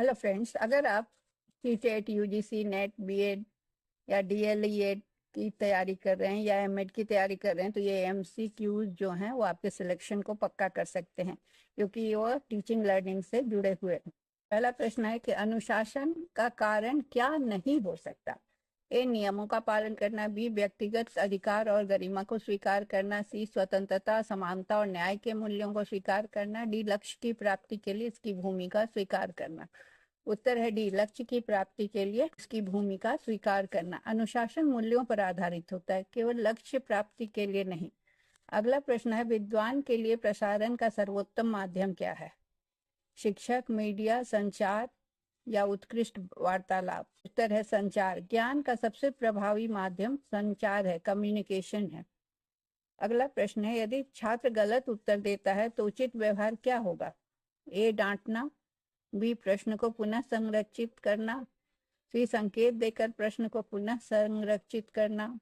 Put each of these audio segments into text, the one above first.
Hello friends, अगर आप CTET, UGC net, BEd या डीएलईएड की तैयारी कर रहे हैं या एमएड की तैयारी कर रहे हैं तो ये एमसीक्यूज जो हैं वो आपके सिलेक्शन को पक्का कर सकते हैं, क्योंकि वो टीचिंग लर्निंग से जुड़े हुए हैं। पहला प्रश्न है कि अनुशासन का कारण क्या नहीं हो सकता। ए, नियमों का पालन करना। बी, व्यक्तिगत अधिकार और गरिमा को स्वीकार करना। सी, स्वतंत्रता, समानता और न्याय के मूल्यों को स्वीकार करना। डी, लक्ष्य की प्राप्ति के लिए इसकी भूमिका स्वीकार करना। उत्तर है डी, लक्ष्य की प्राप्ति के लिए इसकी भूमिका स्वीकार करना। अनुशासन मूल्यों पर आधारित होता है, केवल लक्ष्य प्राप्ति के लिए नहीं। अगला प्रश्न है, विद्वान के लिए प्रसारण का सर्वोत्तम माध्यम क्या है। शिक्षक, मीडिया, संचार या उत्कृष्ट वार्तालाप। उत्तर है संचार। ज्ञान का सबसे प्रभावी माध्यम संचार है, कम्युनिकेशन है। अगला प्रश्न है, यदि छात्र गलत उत्तर देता है तो उचित व्यवहार क्या होगा। ए, डांटना। बी, प्रश्न को पुनः संरचित करना। सी, संकेत देकर प्रश्न को पुनः संरचित करना।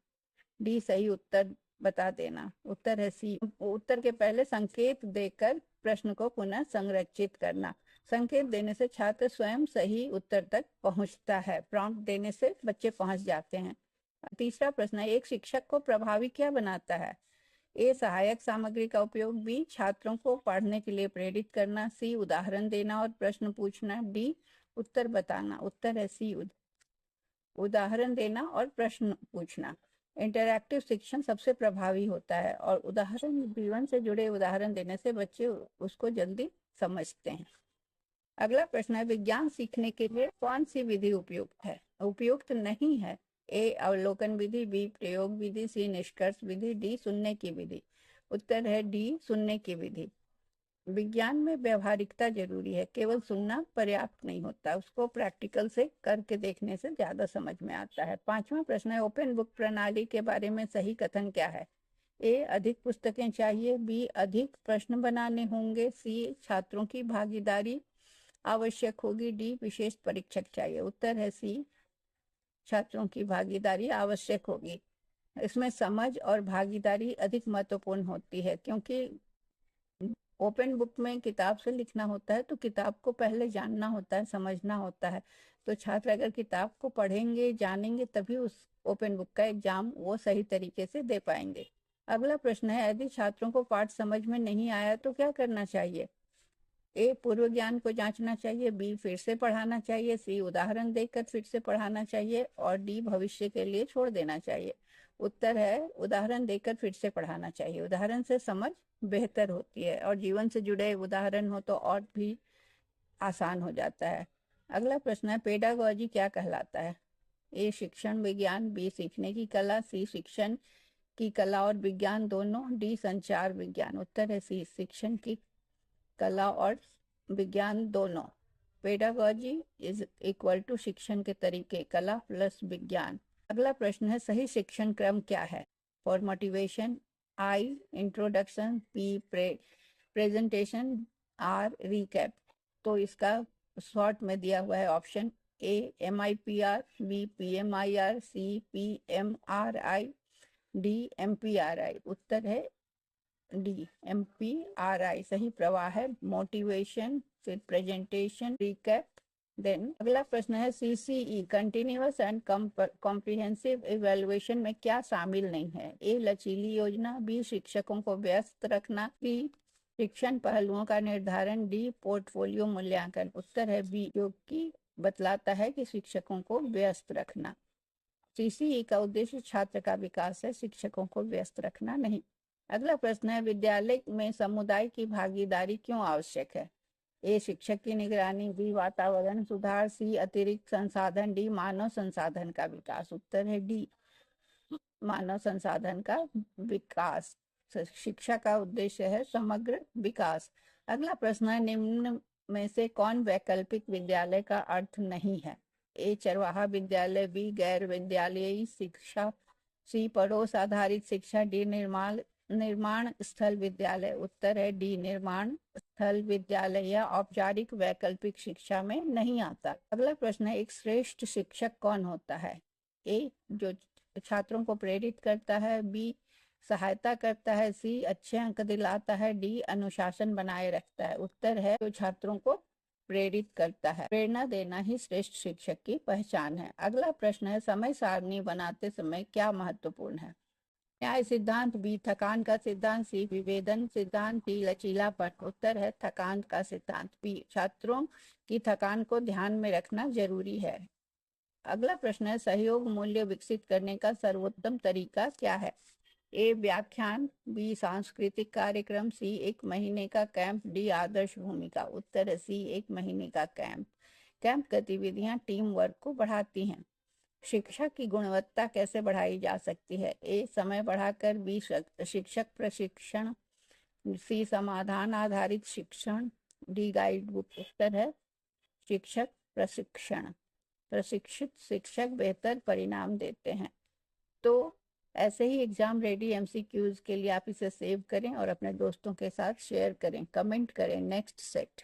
डी, सही उत्तर बता देना। उत्तर है सी, उत्तर के पहले संकेत देकर प्रश्न को पुनः संरचित करना। संकेत देने से छात्र स्वयं सही उत्तर तक पहुंचता है, प्रॉम्प्ट देने से बच्चे पहुंच जाते हैं। तीसरा प्रश्न है, एक शिक्षक को प्रभावी क्या बनाता है। ए, सहायक सामग्री का उपयोग। बी, छात्रों को पढ़ने के लिए प्रेरित करना। सी, उदाहरण देना और प्रश्न पूछना। डी, उत्तर बताना। उत्तर है सी, उदाहरण देना और प्रश्न पूछना। इंटरैक्टिव शिक्षण सबसे प्रभावी होता है और उदाहरण, जीवन से जुड़े उदाहरण देने से बच्चे उसको जल्दी समझते हैं। अगला प्रश्न है, विज्ञान सीखने के लिए कौन सी विधि उपयुक्त है, उपयुक्त नहीं है। ए, अवलोकन विधि। बी, प्रयोग विधि। सी, निष्कर्ष विधि। डी, सुनने की विधि। उत्तर है डी, सुनने की विधि। विज्ञान में व्यवहारिकता जरूरी है, केवल सुनना पर्याप्त नहीं होता, उसको प्रैक्टिकल से करके देखने से ज्यादा समझ में आता है। पांचवा प्रश्न है, ओपन बुक प्रणाली के बारे में सही कथन क्या है। ए, अधिक पुस्तकें चाहिए। बी, अधिक प्रश्न बनाने होंगे। सी, छात्रों की भागीदारी आवश्यक होगी। डी, विशेष परीक्षक चाहिए। उत्तर है सी, छात्रों की भागीदारी आवश्यक होगी। इसमें समझ और भागीदारी अधिक महत्वपूर्ण होती है, क्योंकि ओपन बुक में किताब से लिखना होता है तो किताब को पहले जानना होता है, समझना होता है। तो छात्र अगर किताब को पढ़ेंगे, जानेंगे, तभी उस ओपन बुक का एग्जाम वो सही तरीके से दे पाएंगे। अगला प्रश्न है, यदि छात्रों को पाठ समझ में नहीं आया तो क्या करना चाहिए। ए, पूर्व ज्ञान को जांचना चाहिए। बी, फिर से पढ़ाना चाहिए। सी, उदाहरण देकर फिर से पढ़ाना चाहिए। और डी, भविष्य के लिए छोड़ देना चाहिए। उत्तर है उदाहरण देकर फिर से पढ़ाना चाहिए। उदाहरण से समझ बेहतर होती है और जीवन से जुड़े उदाहरण हो तो और भी आसान हो जाता है। अगला प्रश्न है, पेडागॉजी क्या कहलाता है। ए, शिक्षण विज्ञान। बी, सीखने की कला। सी, शिक्षण की कला और विज्ञान दोनों। डी, संचार विज्ञान। उत्तर है सी, शिक्षण की कला और विज्ञान दोनों। पेडागॉजी इज इक्वल टू शिक्षण के तरीके, कला प्लस विज्ञान। अगला प्रश्न है, सही शिक्षण क्रम क्या है। For motivation, I, introduction. P, presentation. R, recap. तो इसका शॉर्ट में दिया हुआ है option A, MIPR। B, PMIR। C, PMRI। D, MPRI। उत्तर है डी, MPRI सही प्रवाह है। मोटिवेशन, फिर प्रेजेंटेशन, रिकैप, देन। अगला प्रश्न है, CCE continuous and comprehensive evaluation में क्या शामिल नहीं है। ए, लचीली योजना। बी, शिक्षकों को व्यस्त रखना। सी, शिक्षण पहलुओं का निर्धारण। डी, पोर्टफोलियो मूल्यांकन। उत्तर है बी, जो कि बतलाता है कि शिक्षकों को व्यस्त रखना। CCE का उद्देश्य छात्र का विकास है, शिक्षकों को व्यस्त रखना नहीं। अगला प्रश्न है, विद्यालय में समुदाय की भागीदारी क्यों आवश्यक है। ए, शिक्षक की निगरानी। बी, वातावरण सुधार। सी, अतिरिक्त संसाधन। डी, मानव संसाधन का विकास। उत्तर है डी, मानव संसाधन का विकास। शिक्षा का उद्देश्य है समग्र विकास। अगला प्रश्न है, निम्न में से कौन वैकल्पिक विद्यालय का अर्थ नहीं है। ए, चरवाहा विद्यालय। बी, गैर विद्यालयी शिक्षा। सी, पड़ोस आधारित शिक्षा। डी, निर्माण स्थल विद्यालय। उत्तर है डी, निर्माण स्थल विद्यालय या औपचारिक वैकल्पिक शिक्षा में नहीं आता। अगला प्रश्न है, एक श्रेष्ठ शिक्षक कौन होता है। ए, जो छात्रों को प्रेरित करता है। बी, सहायता करता है। सी, अच्छे अंक दिलाता है। डी, अनुशासन बनाए रखता है। उत्तर है जो छात्रों को प्रेरित करता है। प्रेरणा देना ही श्रेष्ठ शिक्षक की पहचान है। अगला प्रश्न है, समय सारणी बनाते समय क्या महत्वपूर्ण है? न्याय सिद्धांत, बी थकान का सिद्धांत, सी विभेदन सिद्धांत, डी लचीलापन। उत्तर है थकान का सिद्धांत, बी छात्रों की थकान को ध्यान में रखना जरूरी है। अगला प्रश्न है, सहयोग मूल्य विकसित करने का सर्वोत्तम तरीका क्या है? ए व्याख्यान, बी सांस्कृतिक कार्यक्रम, सी 1 महीने का कैंप, डी आदर्श भूमिका। उत्तर है सी 1 महीने का कैंप। कैंप गतिविधियां टीम वर्क को बढ़ाती हैं। शिक्षा की गुणवत्ता कैसे बढ़ाई जा सकती है? ए समय बढ़ाकर, बी शिक्षक प्रशिक्षण, सी समाधान आधारित शिक्षण, डी गाइड बुक। उत्तर है शिक्षक प्रशिक्षण। प्रशिक्षित शिक्षक बेहतर परिणाम देते हैं। तो ऐसे ही एग्जाम रेडी एमसीक्यूज के लिए आप इसे सेव करें और अपने दोस्तों के साथ शेयर करें, कमेंट करें। Next set.